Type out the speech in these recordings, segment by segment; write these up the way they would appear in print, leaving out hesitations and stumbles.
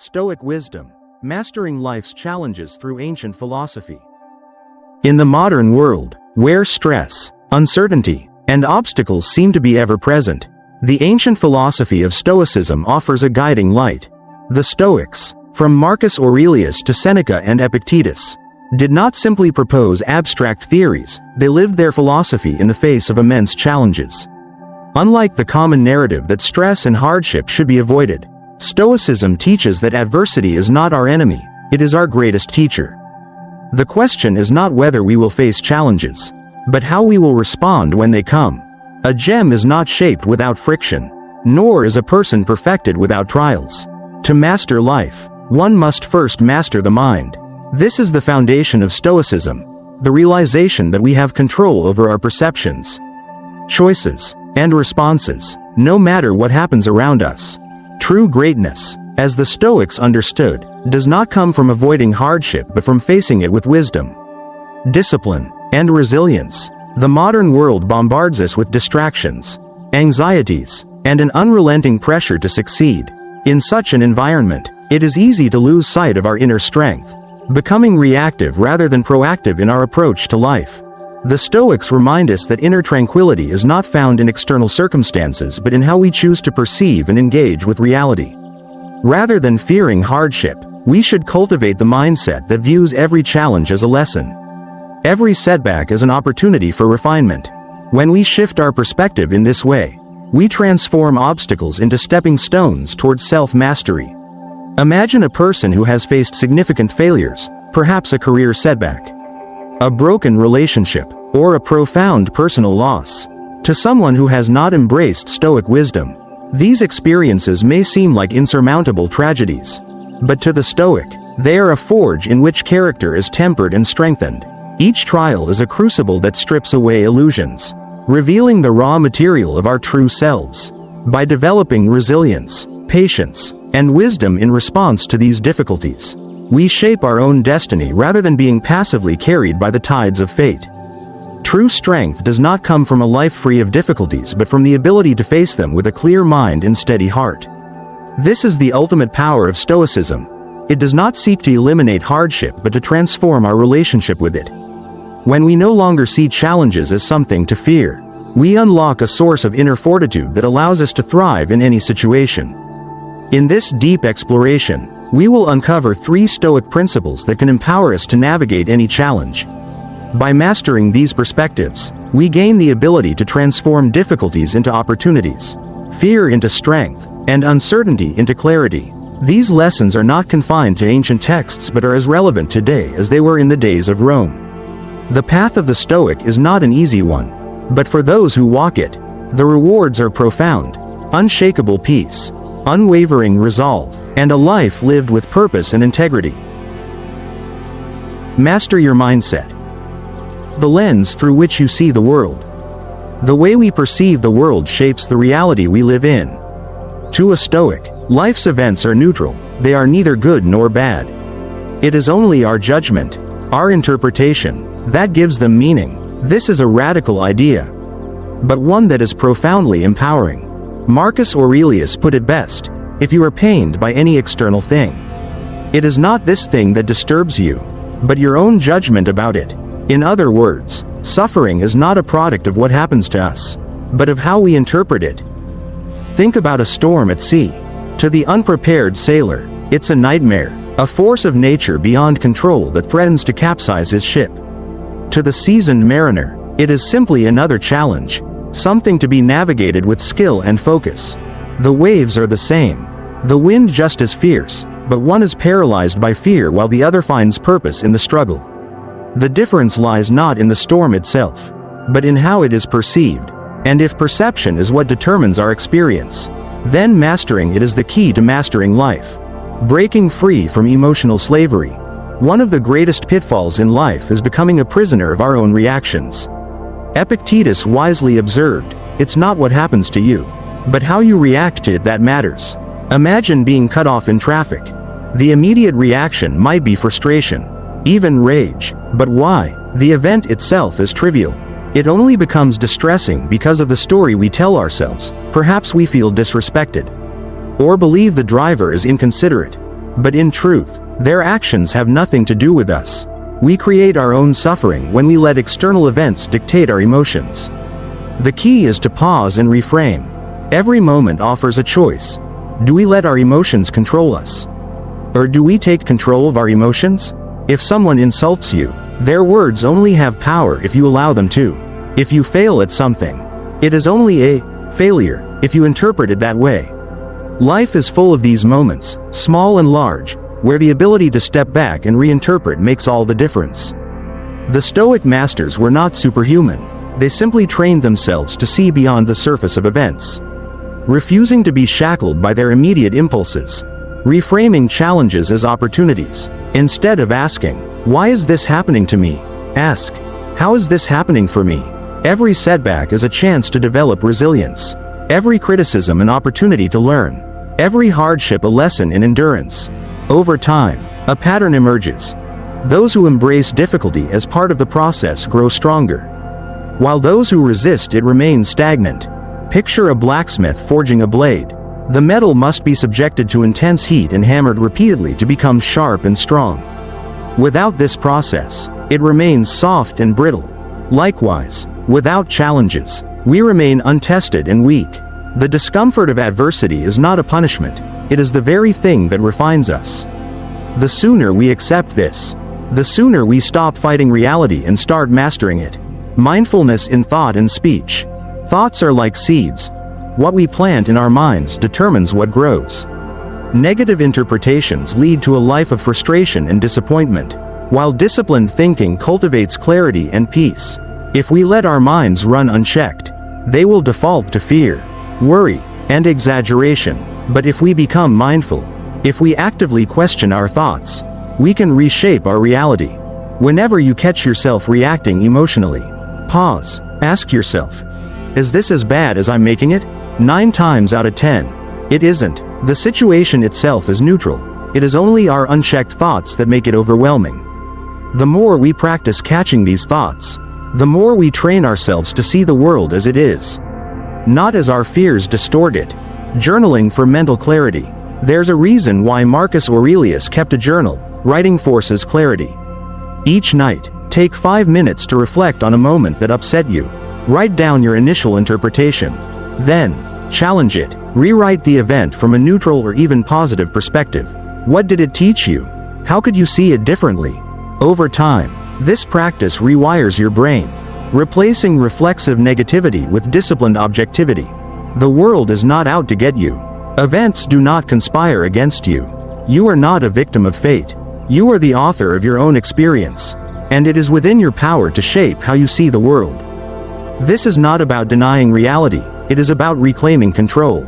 Stoic wisdom, mastering life's challenges through ancient philosophy. In the modern world, where stress, uncertainty, and obstacles seem to be ever present, the ancient philosophy of Stoicism offers a guiding light. The Stoics, from Marcus Aurelius to Seneca and Epictetus, did not simply propose abstract theories, they lived their philosophy in the face of immense challenges. Unlike the common narrative that stress and hardship should be avoided, Stoicism teaches that adversity is not our enemy, it is our greatest teacher. The question is not whether we will face challenges, but how we will respond when they come. A gem is not shaped without friction, nor is a person perfected without trials. To master life, one must first master the mind. This is the foundation of Stoicism, the realization that we have control over our perceptions, choices, and responses, no matter what happens around us. True greatness, as the Stoics understood, does not come from avoiding hardship but from facing it with wisdom, discipline, and resilience. The modern world bombards us with distractions, anxieties, and an unrelenting pressure to succeed. In such an environment, it is easy to lose sight of our inner strength, becoming reactive rather than proactive in our approach to life. The Stoics remind us that inner tranquility is not found in external circumstances but in how we choose to perceive and engage with reality. Rather than fearing hardship, we should cultivate the mindset that views every challenge as a lesson, every setback as an opportunity for refinement. When we shift our perspective in this way, we transform obstacles into stepping stones towards self-mastery. Imagine a person who has faced significant failures, perhaps a career setback, a broken relationship, or a profound personal loss. To someone who has not embraced Stoic wisdom, these experiences may seem like insurmountable tragedies. But to the Stoic, they are a forge in which character is tempered and strengthened. Each trial is a crucible that strips away illusions, revealing the raw material of our true selves. By developing resilience, patience, and wisdom in response to these difficulties, we shape our own destiny rather than being passively carried by the tides of fate. True strength does not come from a life free of difficulties but from the ability to face them with a clear mind and steady heart. This is the ultimate power of Stoicism. It does not seek to eliminate hardship but to transform our relationship with it. When we no longer see challenges as something to fear, we unlock a source of inner fortitude that allows us to thrive in any situation. In this deep exploration, we will uncover 3 Stoic principles that can empower us to navigate any challenge. By mastering these perspectives, we gain the ability to transform difficulties into opportunities, fear into strength, and uncertainty into clarity. These lessons are not confined to ancient texts but are as relevant today as they were in the days of Rome. The path of the Stoic is not an easy one, but for those who walk it, the rewards are profound: unshakable peace, unwavering resolve, and a life lived with purpose and integrity. Master your mindset. The lens through which you see the world. The way we perceive the world shapes the reality we live in. To a Stoic, life's events are neutral, they are neither good nor bad. It is only our judgment, our interpretation, that gives them meaning. This is a radical idea, but one that is profoundly empowering. Marcus Aurelius put it best: if you are pained by any external thing, it is not this thing that disturbs you, but your own judgment about it. In other words, suffering is not a product of what happens to us, but of how we interpret it. Think about a storm at sea. To the unprepared sailor, it's a nightmare, a force of nature beyond control that threatens to capsize his ship. To the seasoned mariner, it is simply another challenge, something to be navigated with skill and focus. The waves are the same, the wind just as fierce, but one is paralyzed by fear while the other finds purpose in the struggle. The difference lies not in the storm itself, but in how it is perceived. And if perception is what determines our experience, then mastering it is the key to mastering life. Breaking free from emotional slavery. One of the greatest pitfalls in life is becoming a prisoner of our own reactions. Epictetus wisely observed, "It's not what happens to you, but how you react to it that matters." Imagine being cut off in traffic. The immediate reaction might be frustration, even rage. But why? The event itself is trivial. It only becomes distressing because of the story we tell ourselves. Perhaps we feel disrespected, or believe the driver is inconsiderate. But in truth, their actions have nothing to do with us. We create our own suffering when we let external events dictate our emotions. The key is to pause and reframe. Every moment offers a choice. Do we let our emotions control us? Or do we take control of our emotions? If someone insults you, their words only have power if you allow them to. If you fail at something, it is only a failure if you interpret it that way. Life is full of these moments, small and large, where the ability to step back and reinterpret makes all the difference. The Stoic masters were not superhuman. They simply trained themselves to see beyond the surface of events, refusing to be shackled by their immediate impulses, reframing challenges as opportunities. Instead of asking, "Why is this happening to me?" ask, "How is this happening for me?" Every setback is a chance to develop resilience. Every criticism an opportunity to learn. Every hardship a lesson in endurance. Over time, a pattern emerges. Those who embrace difficulty as part of the process grow stronger, while those who resist it remain stagnant. Picture a blacksmith forging a blade. The metal must be subjected to intense heat and hammered repeatedly to become sharp and strong. Without this process, it remains soft and brittle. Likewise, without challenges, we remain untested and weak. The discomfort of adversity is not a punishment, it is the very thing that refines us. The sooner we accept this, the sooner we stop fighting reality and start mastering it. Mindfulness in thought and speech. Thoughts are like seeds. What we plant in our minds determines what grows. Negative interpretations lead to a life of frustration and disappointment, while disciplined thinking cultivates clarity and peace. If we let our minds run unchecked, they will default to fear, worry, and exaggeration. But if we become mindful, if we actively question our thoughts, we can reshape our reality. Whenever you catch yourself reacting emotionally, pause, ask yourself, is this as bad as I'm making it? 9 times out of 10, it isn't. The situation itself is neutral. It is only our unchecked thoughts that make it overwhelming. The more we practice catching these thoughts, the more we train ourselves to see the world as it is, not as our fears distort it. Journaling for mental clarity. There's a reason why Marcus Aurelius kept a journal. Writing forces clarity. Each night, take 5 minutes to reflect on a moment that upset you. Write down your initial interpretation. Then, challenge it. Rewrite the event from a neutral or even positive perspective. What did it teach you? How could you see it differently? Over time, this practice rewires your brain, replacing reflexive negativity with disciplined objectivity. The world is not out to get you. Events do not conspire against you. You are not a victim of fate. You are the author of your own experience, and it is within your power to shape how you see the world. This is not about denying reality, it is about reclaiming control.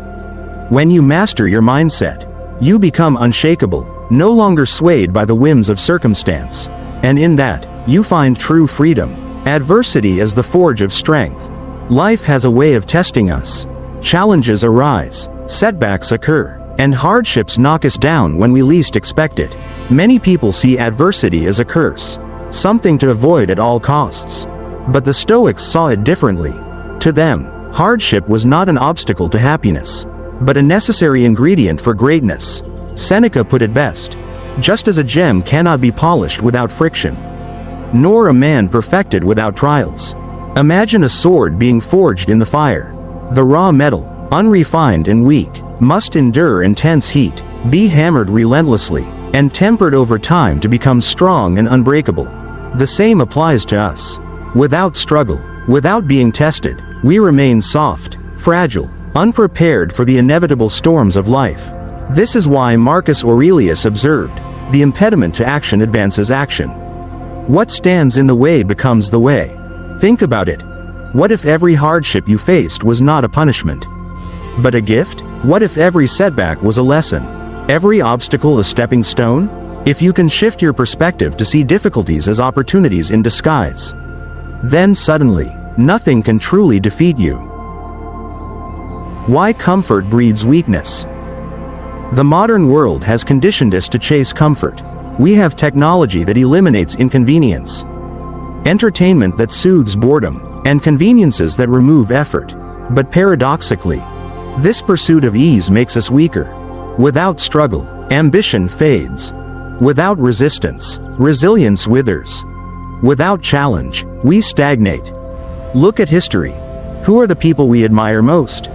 When you master your mindset, you become unshakable, no longer swayed by the whims of circumstance. And in that, you find true freedom. Adversity is the forge of strength. Life has a way of testing us. Challenges arise, setbacks occur, and hardships knock us down when we least expect it. Many people see adversity as a curse, something to avoid at all costs. But the Stoics saw it differently. To them, hardship was not an obstacle to happiness, but a necessary ingredient for greatness. Seneca put it best, just as a gem cannot be polished without friction, nor a man perfected without trials. Imagine a sword being forged in the fire. The raw metal, unrefined and weak, must endure intense heat, be hammered relentlessly, and tempered over time to become strong and unbreakable. The same applies to us. Without struggle, without being tested, we remain soft, fragile, unprepared for the inevitable storms of life. This is why Marcus Aurelius observed, "The impediment to action advances action. What stands in the way becomes the way." Think about it. What if every hardship you faced was not a punishment, but a gift? What if every setback was a lesson? Every obstacle a stepping stone? If you can shift your perspective to see difficulties as opportunities in disguise, then suddenly, nothing can truly defeat you. Why comfort breeds weakness? The modern world has conditioned us to chase comfort. We have technology that eliminates inconvenience, entertainment that soothes boredom, and conveniences that remove effort. But paradoxically, this pursuit of ease makes us weaker. Without struggle, ambition fades. Without resistance, resilience withers. Without challenge, we stagnate. Look at history. Who are the people we admire most?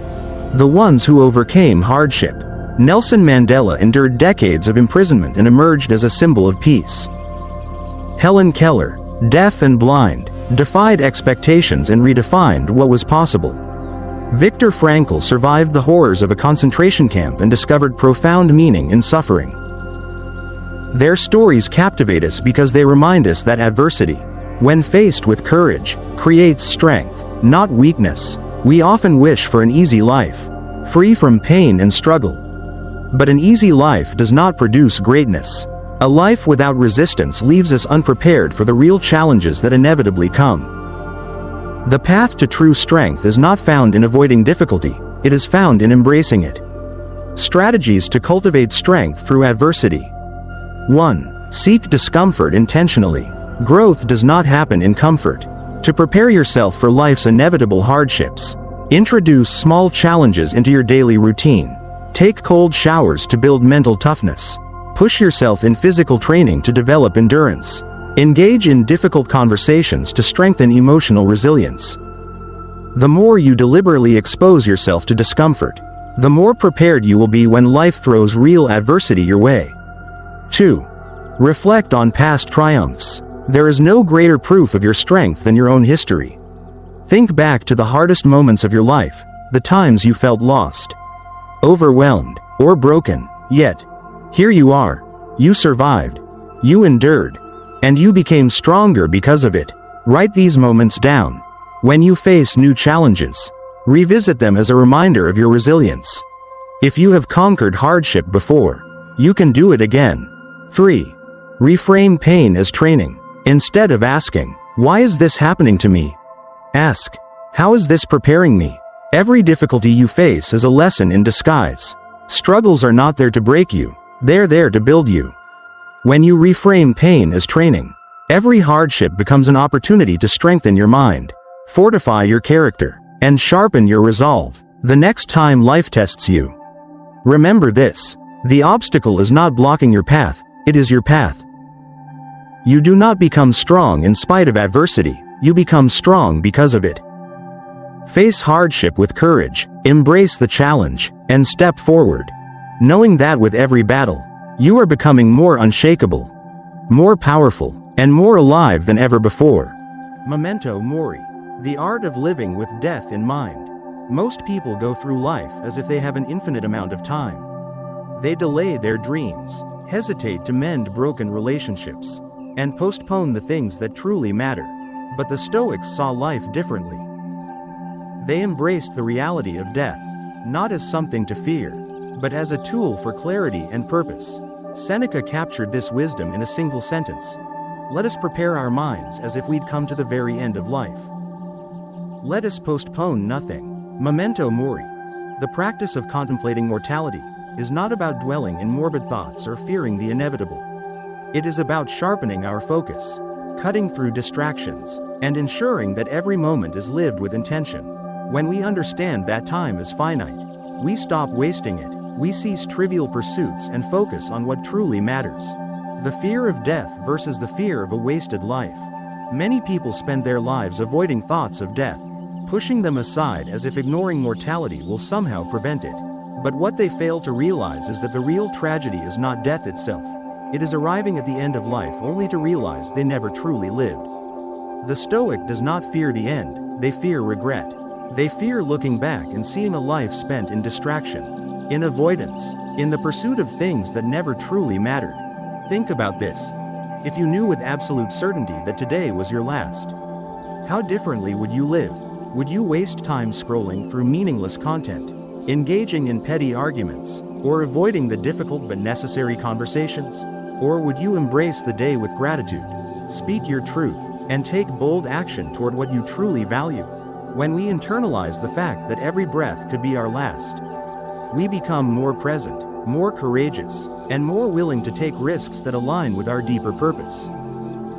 The ones who overcame hardship. Nelson Mandela endured decades of imprisonment and emerged as a symbol of peace. Helen Keller, deaf and blind, defied expectations and redefined what was possible. Viktor Frankl survived the horrors of a concentration camp and discovered profound meaning in suffering. Their stories captivate us because they remind us that adversity, when faced with courage, creates strength, not weakness. We often wish for an easy life, free from pain and struggle. But an easy life does not produce greatness. A life without resistance leaves us unprepared for the real challenges that inevitably come. The path to true strength is not found in avoiding difficulty, it is found in embracing it. Strategies to cultivate strength through adversity. 1. Seek discomfort intentionally. Growth does not happen in comfort. To prepare yourself for life's inevitable hardships, introduce small challenges into your daily routine. Take cold showers to build mental toughness. Push yourself in physical training to develop endurance. Engage in difficult conversations to strengthen emotional resilience. The more you deliberately expose yourself to discomfort, the more prepared you will be when life throws real adversity your way. 2. Reflect on past triumphs. There is no greater proof of your strength than your own history. Think back to the hardest moments of your life, the times you felt lost, overwhelmed, or broken, yet, here you are. You survived. You endured. And you became stronger because of it. Write these moments down. When you face new challenges, revisit them as a reminder of your resilience. If you have conquered hardship before, you can do it again. 3. Reframe pain as training. Instead of asking, "Why is this happening to me?" ask, "How is this preparing me?" Every difficulty you face is a lesson in disguise. Struggles are not there to break you, they're there to build you. When you reframe pain as training, every hardship becomes an opportunity to strengthen your mind, fortify your character, and sharpen your resolve the next time life tests you. Remember this: the obstacle is not blocking your path, it is your path. You do not become strong in spite of adversity, you become strong because of it. Face hardship with courage, embrace the challenge, and step forward, knowing that with every battle, you are becoming more unshakable, more powerful, and more alive than ever before. Memento Mori, the art of living with death in mind. Most people go through life as if they have an infinite amount of time. They delay their dreams, hesitate to mend broken relationships, and postpone the things that truly matter. But the Stoics saw life differently. They embraced the reality of death, not as something to fear, but as a tool for clarity and purpose. Seneca captured this wisdom in a single sentence: "Let us prepare our minds as if we'd come to the very end of life. Let us postpone nothing." Memento Mori, the practice of contemplating mortality, is not about dwelling in morbid thoughts or fearing the inevitable. It is about sharpening our focus, cutting through distractions, and ensuring that every moment is lived with intention. When we understand that time is finite, we stop wasting it. We cease trivial pursuits and focus on what truly matters. The fear of death versus the fear of a wasted life. Many people spend their lives avoiding thoughts of death, pushing them aside as if ignoring mortality will somehow prevent it. But what they fail to realize is that the real tragedy is not death itself. It is arriving at the end of life only to realize they never truly lived. The Stoic does not fear the end, they fear regret. They fear looking back and seeing a life spent in distraction, in avoidance, in the pursuit of things that never truly mattered. Think about this. If you knew with absolute certainty that today was your last, how differently would you live? Would you waste time scrolling through meaningless content, engaging in petty arguments, or avoiding the difficult but necessary conversations? Or would you embrace the day with gratitude, speak your truth, and take bold action toward what you truly value? When we internalize the fact that every breath could be our last, we become more present, more courageous, and more willing to take risks that align with our deeper purpose.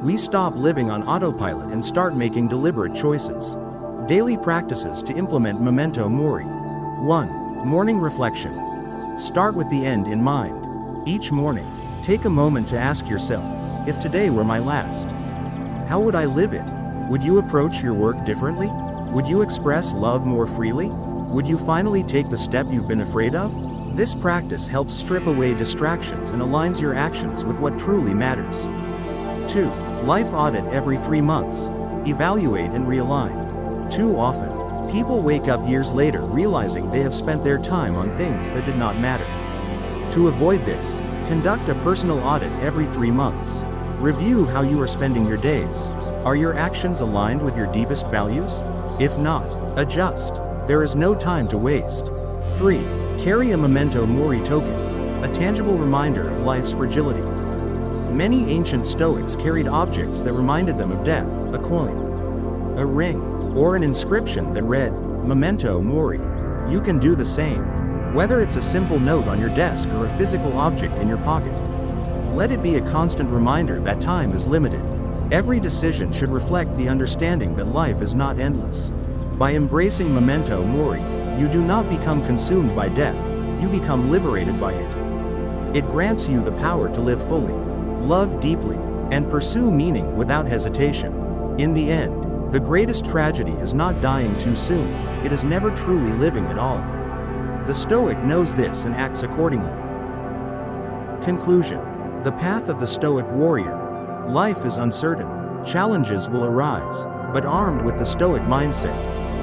We stop living on autopilot and start making deliberate choices. Daily practices to implement Memento Mori. 1. Morning reflection. Start with the end in mind. Each morning, take a moment to ask yourself, if today were my last, how would I live it? Would you approach your work differently? Would you express love more freely? Would you finally take the step you've been afraid of? This practice helps strip away distractions and aligns your actions with what truly matters. 2. Life audit every 3 months. Evaluate and realign. Too often, people wake up years later realizing they have spent their time on things that did not matter. To avoid this, conduct a personal audit every 3 months. Review how you are spending your days. Are your actions aligned with your deepest values? If not, adjust. There is no time to waste. 3. Carry a Memento Mori token, a tangible reminder of life's fragility. Many ancient Stoics carried objects that reminded them of death, a coin, a ring, or an inscription that read, Memento Mori. You can do the same. Whether it's a simple note on your desk or a physical object in your pocket. Let it be a constant reminder that time is limited. Every decision should reflect the understanding that life is not endless. By embracing Memento Mori, you do not become consumed by death, you become liberated by it. It grants you the power to live fully, love deeply, and pursue meaning without hesitation. In the end, the greatest tragedy is not dying too soon, it is never truly living at all. The Stoic knows this and acts accordingly. Conclusion. The path of the Stoic warrior. Life is uncertain, challenges will arise, but armed with the Stoic mindset,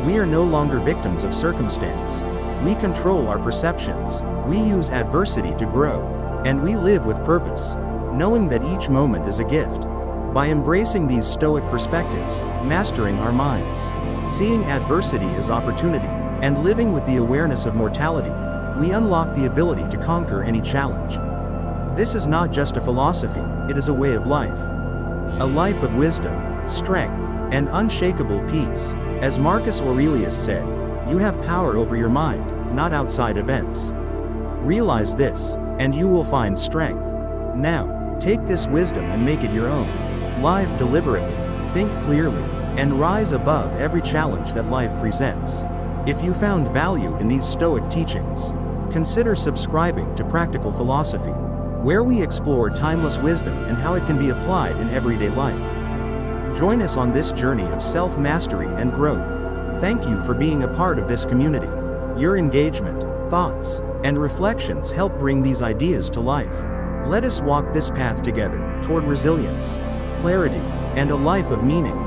we are no longer victims of circumstance. We control our perceptions, we use adversity to grow, and we live with purpose, knowing that each moment is a gift. By embracing these Stoic perspectives, mastering our minds, seeing adversity as opportunity, and living with the awareness of mortality, we unlock the ability to conquer any challenge. This is not just a philosophy, it is a way of life. A life of wisdom, strength, and unshakable peace. As Marcus Aurelius said, you have power over your mind, not outside events. Realize this, and you will find strength. Now, take this wisdom and make it your own. Live deliberately, think clearly, and rise above every challenge that life presents. If you found value in these Stoic teachings, consider subscribing to Practical Philosophy, where we explore timeless wisdom and how it can be applied in everyday life. Join us on this journey of self-mastery and growth. Thank you for being a part of this community. Your engagement, thoughts, and reflections help bring these ideas to life. Let us walk this path together, toward resilience, clarity, and a life of meaning.